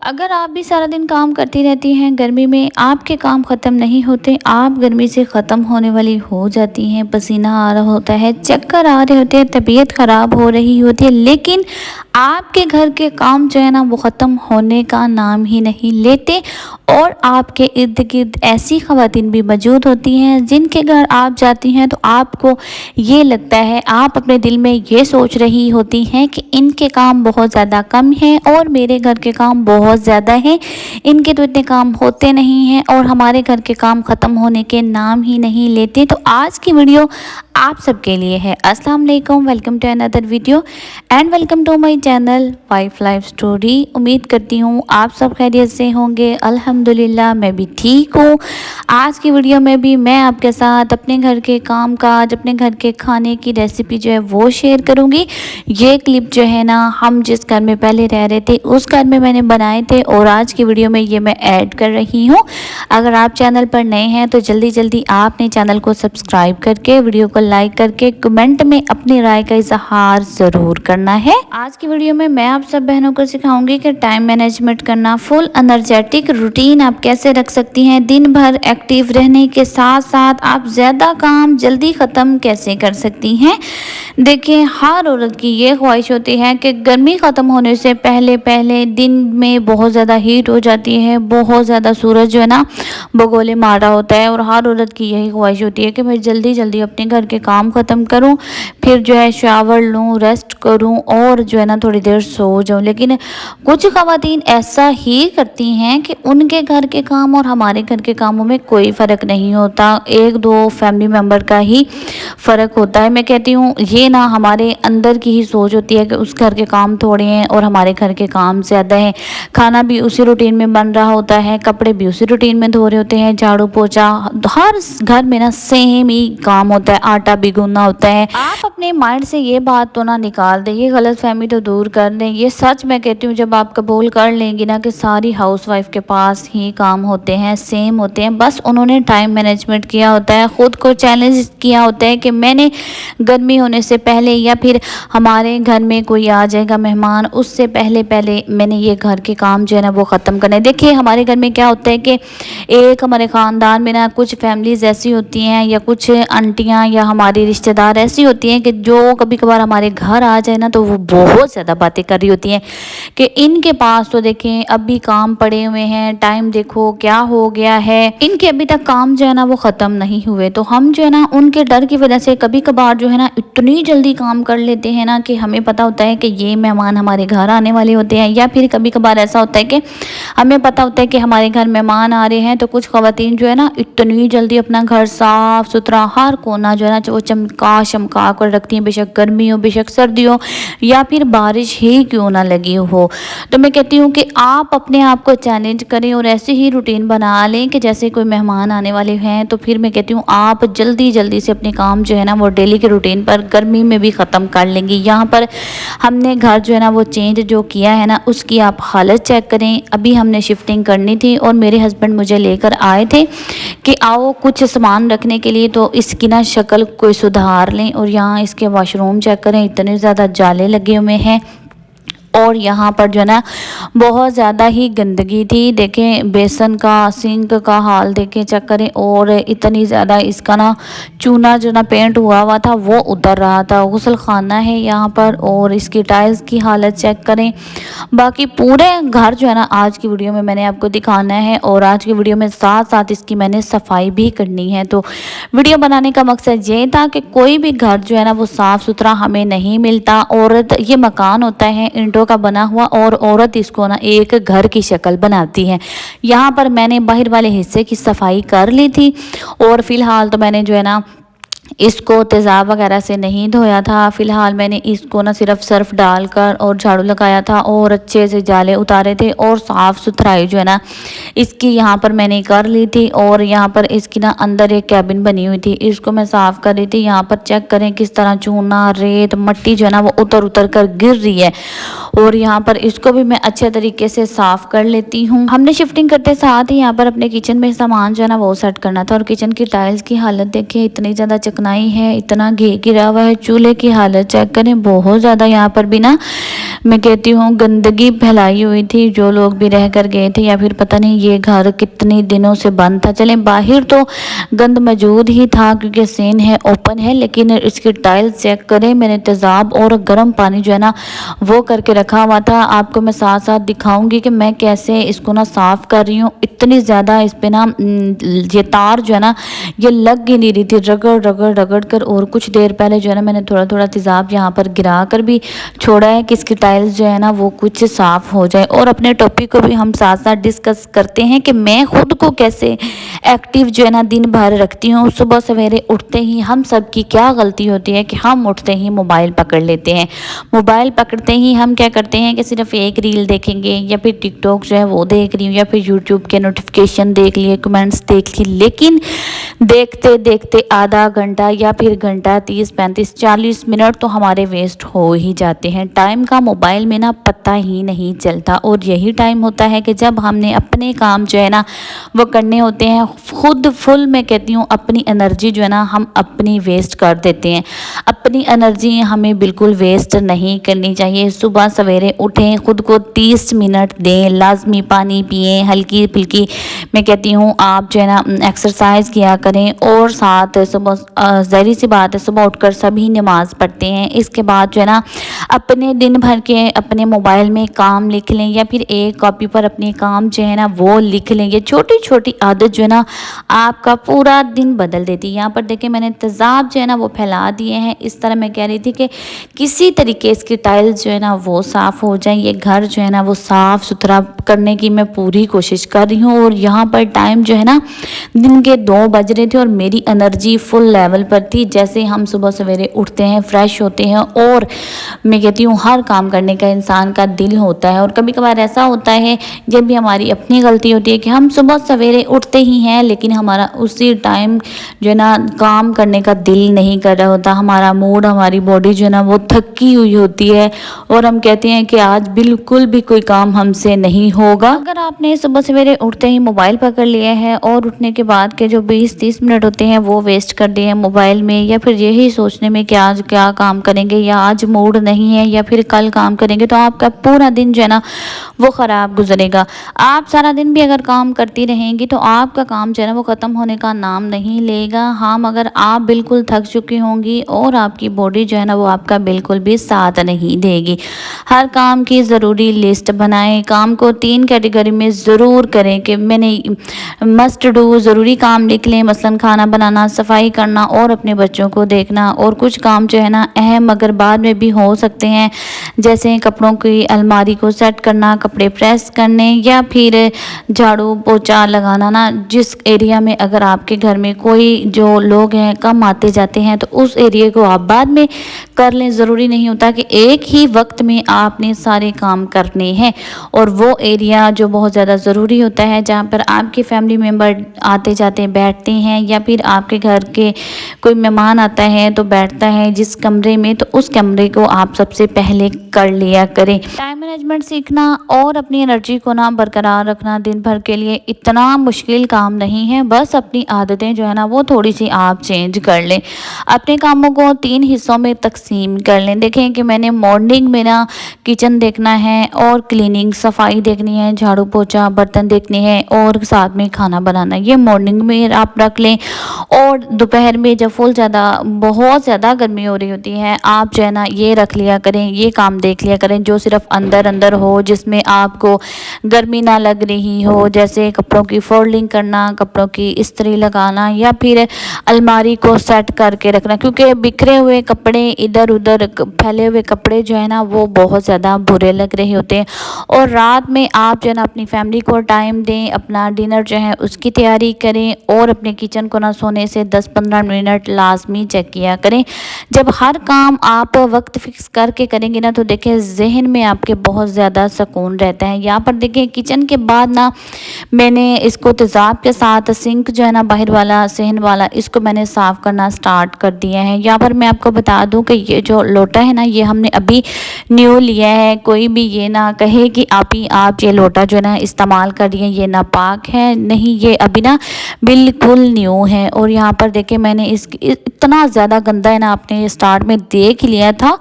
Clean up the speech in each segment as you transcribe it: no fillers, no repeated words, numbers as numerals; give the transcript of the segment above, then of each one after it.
अगर आप भी सारा दिन काम करती रहती हैं गर्मी में, आपके काम ख़त्म नहीं होते, आप गर्मी से ख़त्म होने वाली हो जाती हैं, पसीना आ रहा होता है, चक्कर आ रहे होते हैं, तबीयत ख़राब हो रही होती है, लेकिन आपके घर के काम जो है ना वो ख़त्म होने का नाम ही नहीं लेते। और आपके इर्द गिर्द ऐसी ख़वातीन भी मौजूद होती हैं जिनके घर आप जाती हैं तो आपको ये लगता है, आप अपने दिल में ये सोच रही होती हैं कि इनके काम बहुत ज़्यादा कम हैं और मेरे घर के काम बहुत ज़्यादा हैं, इनके तो इतने काम होते नहीं हैं और हमारे घर के काम ख़त्म होने के नाम ही नहीं लेते। तो आज की वीडियो आप सबके लिए है। अस्सलाम वालेकुम, welcome to another video and welcome to my channel wife life story. उम्मीद करती हूँ आप सब खैरियत से होंगे। अल्हम्दुलिल्लाह मैं भी ठीक हूँ। आज की वीडियो में भी मैं आपके साथ अपने घर के काम काज, अपने घर के खाने की रेसिपी जो है वो शेयर करूँगी। ये क्लिप जो है ना हम जिस घर में पहले रह रहे थे उस घर में मैंने बनाए थे और आज की वीडियो में ये मैं ऐड कर रही हूँ। अगर आप चैनल पर नए हैं तो जल्दी जल्दी आपने चैनल को सब्सक्राइब करके वीडियो को लाइक करके कमेंट में अपनी राय का इजहार ज़रूर करना है। आज की वीडियो में मैं आप सब बहनों को सिखाऊंगी कि टाइम मैनेजमेंट करना, फुल एनर्जेटिक रूटीन आप कैसे रख सकती हैं, दिन भर एक्टिव रहने के साथ साथ आप ज़्यादा काम जल्दी ख़त्म कैसे कर सकती हैं। देखिए, हर औरत की ये ख्वाहिश होती है कि गर्मी ख़त्म होने से पहले पहले दिन में बहुत ज़्यादा हीट हो जाती है, बहुत ज़्यादा सूरज जो है ना बगोले मार रहा होता है और हर औरत की यही ख्वाहिश होती है कि मैं जल्दी जल्दी अपने घर के काम ख़त्म करूं, फिर जो है शावर लूं, रेस्ट करूं और जो है ना थोड़ी देर सो जाऊं। लेकिन कुछ ख़वातीन ऐसा ही करती हैं कि उनके घर के काम और हमारे घर के कामों में कोई फ़र्क नहीं होता, एक दो फैमिली मेम्बर का ही फ़र्क होता है। मैं कहती हूँ ये ना हमारे अंदर की ही सोच होती है कि उस घर के काम थोड़े हैं और हमारे घर के काम ज़्यादा हैं। खाना भी उसी रूटीन में बन रहा होता है, कपड़े भी उसी रूटीन में धो रहे होते हैं, झाड़ू पोछा हर घर में ना सेम ही काम होता है, आटा भी गूंदना होता है। आप अपने माइंड से ये बात तो ना निकाल दें, ये गलत फहमी तो दूर कर दें। ये सच मैं कहती हूँ, जब आप कबूल कर लेंगी ना कि सारी हाउसवाइफ के पास ही काम होते हैं, सेम होते हैं, बस उन्होंने टाइम मैनेजमेंट किया होता है, ख़ुद को चैलेंज किया होता है कि मैंने गर्मी होने से पहले या फिर हमारे घर में कोई आ जाएगा मेहमान, उससे पहले पहले मैंने ये घर के काम जो है ना वो ख़त्म करने। देखिए, हमारे घर में क्या होता है कि एक हमारे ख़ानदान में ना कुछ फैमिलीज़ ऐसी होती हैं या कुछ आंटियाँ या हमारी रिश्तेदार ऐसी होती हैं कि जो कभी कभार हमारे घर आ जाए ना तो वो बहुत ज़्यादा बातें कर रही होती हैं कि इनके पास तो देखें अभी काम पड़े हुए हैं, टाइम देखो क्या हो गया है, इनके अभी तक काम जो है ना वो ख़त्म नहीं हुए। तो हम जो है ना उनके डर की वजह से कभी कभार जो है ना इतनी जल्दी काम कर लेते हैं ना कि हमें पता होता है कि ये मेहमान हमारे घर आने वाले होते हैं, या फिर कभी कभार ऐसा होता है कि हमें पता होता है कि हमारे घर मेहमान आ रहे हैं तो कुछ ख़वातीन जो है ना इतनी जल्दी अपना घर साफ़ सुथरा हर कोना जो है ना वो चमका शमका कर रखती हैं, बेशक गर्मी हो बेशक सर्दी हो या फिर बारिश ही क्यों ना लगी हो। तो मैं कहती हूँ कि आप अपने आप को चैलेंज करें और ऐसे ही रूटीन बना लें कि जैसे कोई मेहमान आने वाले हैं तो फिर मैं कहती हूँ आप जल्दी जल्दी से अपने काम जो है ना वो डेली के रूटीन पर गर्मी में भी ख़त्म कर लेंगी। यहाँ पर हमने घर जो है ना वो चेंज जो किया है ना उसकी आप हालत चेक करें। अभी हमने शिफ्टिंग करनी थी और मेरे हस्बैंड मुझे लेकर आए थे कि आओ कुछ सामान रखने के लिए, तो इसकी ना शक्ल कोई सुधार लें। और यहाँ इसके वॉशरूम चेक करें, इतने ज़्यादा जाले लगे हुए हैं और यहाँ पर जो है ना बहुत ज़्यादा ही गंदगी थी। देखें बेसन का सिंक का हाल देखें चेक करें, और इतनी ज़्यादा इसका ना चूना जो ना पेंट हुआ हुआ था वो उतर रहा था। गुसल खाना है यहाँ पर और इसकी टाइल्स की हालत चेक करें। बाकी पूरे घर जो है ना आज की वीडियो में मैंने आपको दिखाना है और आज की वीडियो में साथ साथ इसकी मैंने सफाई भी करनी है। तो वीडियो बनाने का मकसद ये था कि कोई भी घर जो है ना वो साफ़ सुथरा हमें नहीं मिलता। औरत ये मकान होता है ईंटों का बना हुआ और औरत इसको ना एक घर की शक्ल बनाती है। यहाँ पर मैंने बाहर वाले हिस्से की सफाई कर ली थी और फिलहाल तो मैंने जो है ना इसको तेज़ाब वगैरह से नहीं धोया था। फ़िलहाल मैंने इसको ना सिर्फ सर्फ डालकर और झाड़ू लगाया था और अच्छे से जाले उतारे थे और साफ़ सुथराई जो है ना इसकी यहाँ पर मैंने कर ली थी। और यहाँ पर इसकी ना अंदर एक कैबिन बनी हुई थी, इसको मैं साफ़ कर रही थी। यहाँ पर चेक करें किस तरह चूना रेत मट्टी जो है ना वो उतर उतर कर गिर रही है और यहाँ पर इसको भी मैं अच्छे तरीके से साफ़ कर लेती हूँ। हमने शिफ्टिंग करते साथ ही यहाँ पर अपने किचन में सामान जो है ना वो सेट करना था और किचन की टाइल्स की हालत देखिए इतनी ज़्यादा चिकनाई है, इतना घी गिरा हुआ है। चूल्हे की हालत चेक करें, बहुत ज़्यादा यहाँ पर भी ना मैं कहती हूँ गंदगी फैलाई हुई थी। जो लोग भी रह कर गए थे या फिर पता नहीं ये घर कितने दिनों से बंद था। चलें बाहर तो गंद मौजूद ही था क्योंकि सीन है ओपन है, लेकिन इसकी टाइल्स चेक करें, मैंने तेज़ाब और गर्म पानी जो है ना वो करके रखा हुआ था। आपको मैं साथ साथ दिखाऊंगी कि मैं कैसे इसको ना साफ़ कर रही हूँ। इतनी ज़्यादा इस पर ना ये तार जो है ना ये लग ही नहीं रही थी, रगड़ रगड़ रगड़ कर। और कुछ देर पहले जो है ना मैंने थोड़ा थोड़ा तेज़ाब यहाँ पर गिरा कर भी छोड़ा है कि इसकी टाइल्स जो है ना वो कुछ साफ़ हो जाए। और अपने टॉपिक को भी हम साथ साथ डिस्कस करते हैं कि मैं खुद को कैसे एक्टिव जो है ना दिन भर रखती हूँ। सुबह सवेरे उठते ही हम सब की क्या गलती होती है कि हम उठते ही मोबाइल पकड़ लेते हैं। मोबाइल पकड़ते ही हम क्या करते हैं कि सिर्फ एक रील देखेंगे या फिर टिकटॉक जो है वो देख रही हूँ या फिर यूट्यूब के नोटिफिकेशन देख लिए, कमेंट्स देख लिए, लेकिन देखते देखते आधा घंटा या फिर घंटा 30 35 40 मिनट तो हमारे वेस्ट हो ही जाते हैं। टाइम का मोबाइल में ना पता ही नहीं चलता। और यही टाइम होता है कि जब हमने अपने काम जो है ना वो करने होते हैं खुद फुल, मैं कहती हूँ अपनी एनर्जी जो है ना हम अपनी वेस्ट कर देते हैं। अपनी एनर्जी हमें बिल्कुल वेस्ट नहीं करनी चाहिए। सुबह सवेरे उठें, खुद को 30 मिनट दें, लाजमी पानी पिएं, हल्की फुल्की मैं कहती हूँ आप जो है ना एक्सरसाइज किया करें। और साथ सुबह ज़ाहिर सी बात है सुबह उठकर सभी नमाज़ पढ़ते हैं। इसके बाद जो है ना अपने दिन भर के अपने मोबाइल में काम लिख लें या फिर एक कॉपी पर अपने काम जो है ना वो लिख लें। ये छोटी छोटी आदत जो है ना आपका पूरा दिन बदल देती है। यहाँ पर देखें मैंने तेज़ाब जो है ना वो फैला दिए हैं। इस तरह मैं कह रही थी कि किसी तरीके इसकी टाइल्स जो है ना वो साफ़ हो जाए, ये घर जो है ना वो साफ़ सुथरा करने की मैं पूरी कोशिश कर रही हूँ। और यहाँ पर टाइम जो है ना दिन के 2 बज रहे थे और मेरी एनर्जी फुल लेवल पर थी। जैसे हम सुबह सवेरे उठते हैं, फ्रेश होते हैं और मैं कहती हूँ हर काम करने का इंसान का दिल होता है। और कभी कभार ऐसा होता है जब भी हमारी अपनी गलती होती है कि हम सुबह सवेरे उठते ही हैं लेकिन हमारा उसी टाइम जो है ना काम करने का दिल नहीं कर रहा होता। हमारा मूड, हमारी बॉडी जो है ना वो थकी हुई होती है और हम कहते हैं कि आज बिल्कुल भी कोई काम हमसे नहीं होगा। अगर आपने सुबह सवेरे उठते ही मोबाइल पकड़ लिया है और उठने के बाद के जो 20-30 मिनट होते हैं वो वेस्ट कर दिए हैं मोबाइल में या फिर यही सोचने में कि आज क्या काम करेंगे या आज मूड नहीं है या फिर कल काम करेंगे, तो आपका पूरा दिन जो है ना वो ख़राब गुजरेगा। आप सारा दिन भी अगर काम करती रहेंगी तो आपका काम जो है ना वो ख़त्म होने का नाम नहीं लेगा। हाँ, मगर आप बिल्कुल थक चुकी होंगी और आपकी बॉडी जो है ना वो आपका बिल्कुल भी साथ नहीं देगी। हर काम की ज़रूरी लिस्ट बनाएं। काम को 3 कैटेगरी में ज़रूर करें कि मैंने मस्ट डू ज़रूरी काम लिख लें, मसलन खाना बनाना, सफाई करना और अपने बच्चों को देखना। और कुछ काम जो है ना अहम मगर बाद में भी हो सकते हैं, जैसे कपड़ों की अलमारी को सेट करना, कपड़े प्रेस करने या फिर झाड़ू पोछा लगाना। ना जिस एरिया में अगर आपके घर में कोई जो लोग हैं कम आते जाते हैं तो उस एरिया को आप बाद में कर लें। ज़रूरी नहीं होता कि एक ही वक्त में आपने सारे काम करने हैं। और वो एरिया जो बहुत ज़्यादा ज़रूरी होता है जहाँ पर आपके फैमिली मेम्बर आते जाते बैठते हैं या फिर आपके घर के कोई मेहमान आता है तो बैठता है जिस कमरे में, तो उस कमरे को आप सबसे पहले कर लिया करें। टाइम मैनेजमेंट सीखना और अपनी एनर्जी को ना बरकरार रखना दिन भर के लिए इतना मुश्किल काम नहीं है। बस अपनी आदतें जो है ना वो थोड़ी सी आप चेंज कर लें। अपने कामों को 3 हिस्सों में तकसीम कर लें। देखें कि मैंने मॉर्निंग में ना किचन देखना है और क्लीनिंग सफाई देखनी है, झाड़ू पोछा बर्तन देखने हैं और साथ में खाना बनाना, ये मॉर्निंग में आप रख लें। और दोपहर में जब बहुत ज़्यादा गर्मी हो रही होती है आप जो है ना ये रख लिया करें, ये काम देख लिया करें जो सिर्फ अंदर अंदर हो, जिसमें आपको गर्मी ना लग रही हो, जैसे कपड़ों की फोल्डिंग करना, कपड़ों की इस्त्री लगाना या फिर अलमारी को सेट करके रखना। क्योंकि बिखरे हुए कपड़े, इधर उधर फैले हुए कपड़े जो है ना वो बहुत ज़्यादा बुरे लग रहे होते हैं। और रात में आप जो है ना अपनी फैमिली को टाइम दें, अपना डिनर जो है उसकी तैयारी करें और अपने किचन को ना सोने से 10-15 मिनट लाजमी चेक किया करें। जब हर काम आप वक्त फिक्स करके करेंगे ना तो देखें जहन में आपके बहुत ज़्यादा सुकून रहता है। यहाँ पर देखें किचन के बाद ना मैंने इसको तेज़ाब के साथ सिंक जो है ना बाहर वाला सहन वाला इसको मैंने साफ़ करना स्टार्ट कर दिया है। यहाँ पर मैं आपको बता दूँ कि ये जो लोटा है ना ये हमने अभी न्यू लिया है। कोई भी ये ना कहे कि आप ये लोटा जो है ना इस्तेमाल कर रही हैं ये नापाक है, नहीं, ये अभी ना बिल्कुल न्यू है। और यहाँ पर देखें मैंने इतना ज़्यादा गंदा है ना आपने स्टार्ट में देख लिया था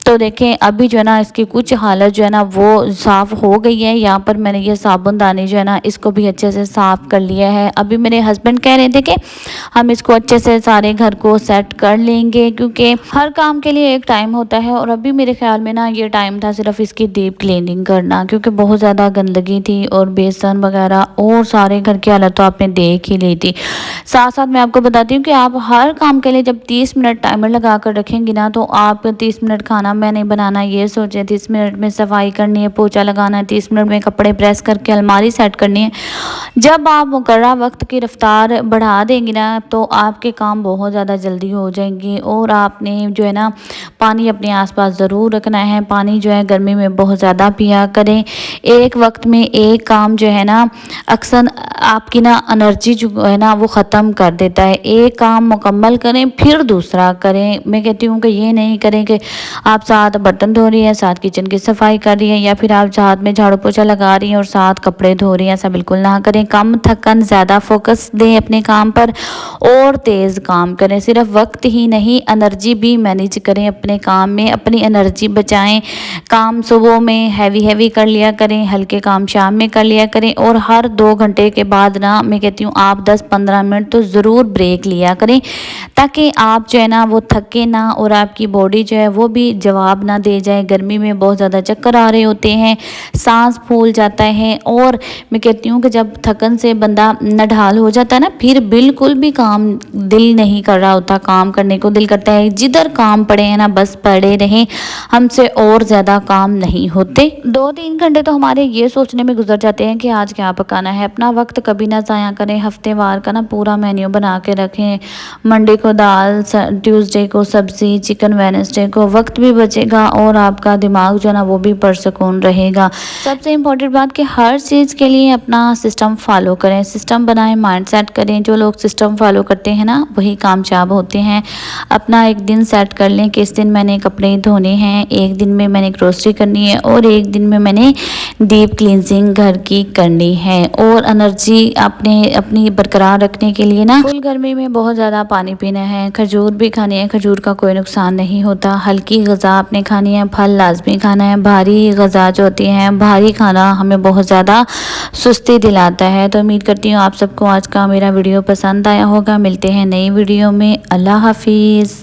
तो देखें अभी जो है ना इसकी कुछ हालत जो है ना वो साफ़ हो गई है। यहाँ पर मैंने ये साबुनदानी जो है ना इसको भी अच्छे से साफ़ कर लिया है। अभी मेरे हस्बैंड कह रहे थे कि हम इसको अच्छे से सारे घर को सेट कर लेंगे, क्योंकि हर काम के लिए एक टाइम होता है। और अभी मेरे ख्याल में ना ये टाइम था सिर्फ इसकी डीप क्लीनिंग करना, क्योंकि बहुत ज़्यादा गंदगी थी और बेसन वगैरह और सारे घर की हालत तो आपने देख ही ली थी। साथ साथ मैं आपको बताती हूँ कि आप हर काम के लिए जब 30 मिनट टाइमर लगा कर रखेंगी ना, तो आप 30 मिनट खाना मैं नहीं बनाना ये सोचें, 30 मिनट में सफाई करनी है, पोछा लगाना है, 30 मिनट में कपड़े प्रेस करके अलमारी सेट करनी है। जब आप मुकर्रर वक्त की रफ्तार बढ़ा देंगी ना, तो आपके काम बहुत ज़्यादा जल्दी हो जाएंगे। और आपने जो है ना पानी अपने आसपास ज़रूर रखना है। पानी जो है गर्मी में बहुत ज़्यादा पिया करें। एक वक्त में एक काम जो है ना अक्सर आपकी ना एनर्जी जो है ना वो ख़त्म कर देता है। एक काम मुकम्मल करें फिर दूसरा करें। मैं कहती हूँ कि ये नहीं करें कि आप साथ बर्तन धो रही हैं, साथ किचन की सफाई कर रही हैं, या फिर आप साथ में झाड़ू पोछा लगा रही हैं और साथ कपड़े धो रही हैं। ऐसा बिल्कुल ना करें। कम थकन, ज़्यादा फोकस दें अपने काम पर और तेज़ काम करें। सिर्फ वक्त ही नहीं, एनर्जी भी मैनेज करें अपने काम में, अपनी एनर्जी बचाएं। काम सुबह में हैवी कर लिया करें, हल्के काम शाम में कर लिया करें। और हर 2 घंटे के बाद ना मैं कहती हूँ आप 10-15 मिनट तो ज़रूर ब्रेक लिया करें, ताकि आप जो है ना वो थके ना और आपकी बॉडी जो है वो भी जवाब ना दे जाए। गर्मी में बहुत ज़्यादा चक्कर आ रहे होते हैं, सांस फूल जाता है। और मैं कहती हूँ कि जब थकन से बंदा नढाल हो जाता है ना, फिर बिल्कुल भी काम दिल नहीं कर रहा होता, काम करने को दिल करता है जिधर काम पड़े हैं ना बस पड़े रहें, हमसे और ज़्यादा काम नहीं होते। 2-3 घंटे तो हमारे ये सोचने में गुजर जाते हैं कि आज क्या पकाना है। अपना वक्त कभी ना ज़ाया करें। हफ्तेवार का ना पूरा मेन्यू बना के रखें। मंडे को दाल, ट्यूसडे को सब्ज़ी, चिकन वेडनेसडे को। वक्त भी बचेगा और आपका दिमाग जो है ना वो भी पुरसुकून रहेगा। सबसे इम्पोर्टेंट बात कि हर चीज़ के लिए अपना सिस्टम फॉलो करें, सिस्टम बनाएं, माइंड सेट करें। जो लोग सिस्टम फॉलो करते हैं ना वही कामयाब होते हैं। अपना एक दिन सेट कर लें कि इस दिन मैंने कपड़े धोने हैं, एक दिन में मैंने ग्रोसरी करनी है और एक दिन में मैंने डीप क्लींजिंग घर की करनी है। और एनर्जी आपने अपनी बरकरार रखने के लिए ना फुल गर्मी में बहुत ज़्यादा पानी पीना है। खजूर भी खानी है, खजूर का कोई नुकसान नहीं होता। हल्की ग़िज़ा आपने खानी है, फल लाजमी खाना है। भारी ग़िज़ा जो होती हैं, भारी खाना हमें बहुत ज़्यादा सुस्ती दिलाता है। तो उम्मीद करती हूँ आप सबको आज का मेरा वीडियो पसंद आया होगा। मिलते हैं नई वीडियो में। अल्लाह हाफिज़।